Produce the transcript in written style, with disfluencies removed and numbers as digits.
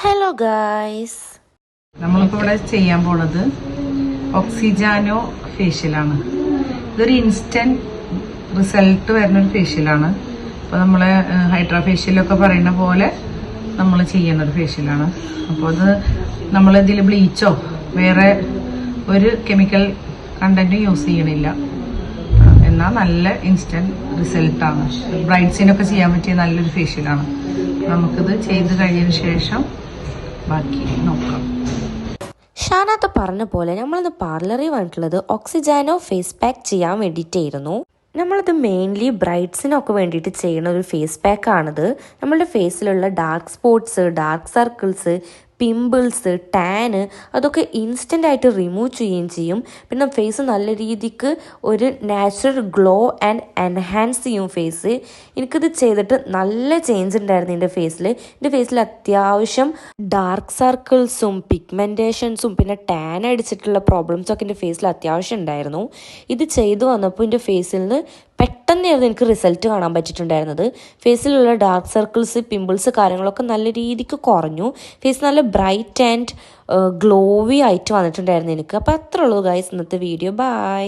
Hello guys, നമ്മളിപ്പോൾ ഇവിടെ ചെയ്യാൻ പോണത് ഓക്സിജാനോ ഫേഷ്യലാണ്. ഇതൊരു ഇൻസ്റ്റന്റ് റിസൾട്ട് വരുന്നൊരു ഫേഷ്യലാണ്. അപ്പോൾ നമ്മളെ ഹൈഡ്രാ ഫേഷ്യലൊക്കെ പറയുന്ന പോലെ നമ്മൾ ചെയ്യുന്നൊരു ഫേഷ്യലാണ്. അപ്പോൾ അത് നമ്മളിതിൽ ബ്ലീച്ചോ വേറെ ഒരു കെമിക്കൽ കണ്ടന്റ് യൂസ് ചെയ്യണില്ല. എന്നാൽ നല്ല ഇൻസ്റ്റന്റ് റിസൾട്ടാണ്. ബ്രൈഡ്സിനൊക്കെ ചെയ്യാൻ പറ്റിയ നല്ലൊരു ഫേഷ്യലാണ്. നമുക്കിത് ചെയ്ത് കഴിഞ്ഞതിന് ശേഷം ബാക്കി നോക്കാം. ഷാനാത്ത പറഞ്ഞ പോലെ നമ്മളിത് പാർലറിൽ വന്നിട്ടുള്ളത് ഓക്സിജാനോ ഫേസ് പാക്ക് ചെയ്യാൻ വേണ്ടിയിട്ടായിരുന്നു. നമ്മളിത് മെയിൻലി ബ്രൈഡ്സിനൊക്കെ വേണ്ടിയിട്ട് ചെയ്യുന്ന ഒരു ഫേസ് പാക്കാണിത്. നമ്മളുടെ ഫേസിലുള്ള dark spots, dark circles, pimples, tan അതൊക്കെ ഇൻസ്റ്റൻ്റ് ആയിട്ട് റിമൂവ് ചെയ്യുകയും ചെയ്യും. പിന്നെ ഫേസ് നല്ല രീതിക്ക് ഒരു നാച്ചുറൽ ഗ്ലോ ആൻഡ് എൻഹാൻസ് ചെയ്യും ഫേസ്. എനിക്കിത് ചെയ്തിട്ട് നല്ല ചേഞ്ച് ഉണ്ടായിരുന്നു എൻ്റെ ഫേസിൽ. എൻ്റെ ഫേസിൽ അത്യാവശ്യം ഡാർക്ക് സർക്കിൾസും പിഗ്മെൻറ്റേഷൻസും പിന്നെ ടാൻ അടിച്ചിട്ടുള്ള പ്രോബ്ലംസൊക്കെ എൻ്റെ ഫേസിൽ അത്യാവശ്യം ഉണ്ടായിരുന്നു. ഇത് ചെയ്തു വന്നപ്പോൾ എൻ്റെ ഫേസിൽ നിന്ന് പെട്ടെന്നായിരുന്നു എനിക്ക് റിസൾട്ട് കാണാൻ പറ്റിയിട്ടുണ്ടായിരുന്നത്. ഫേസിലുള്ള ഡാർക്ക് സർക്കിൾസ്, പിമ്പിൾസ് കാര്യങ്ങളൊക്കെ നല്ല രീതിക്ക് കുറഞ്ഞു. ഫേസ് നല്ല ബ്രൈറ്റ് ആൻഡ് ഗ്ലോവി ആയിട്ട് വന്നിട്ടുണ്ടായിരുന്നു എനിക്ക്. അപ്പോൾ അത്രേ ഉള്ളൂ ഗൈസ് ഇന്നത്തെ വീഡിയോ. ബൈ.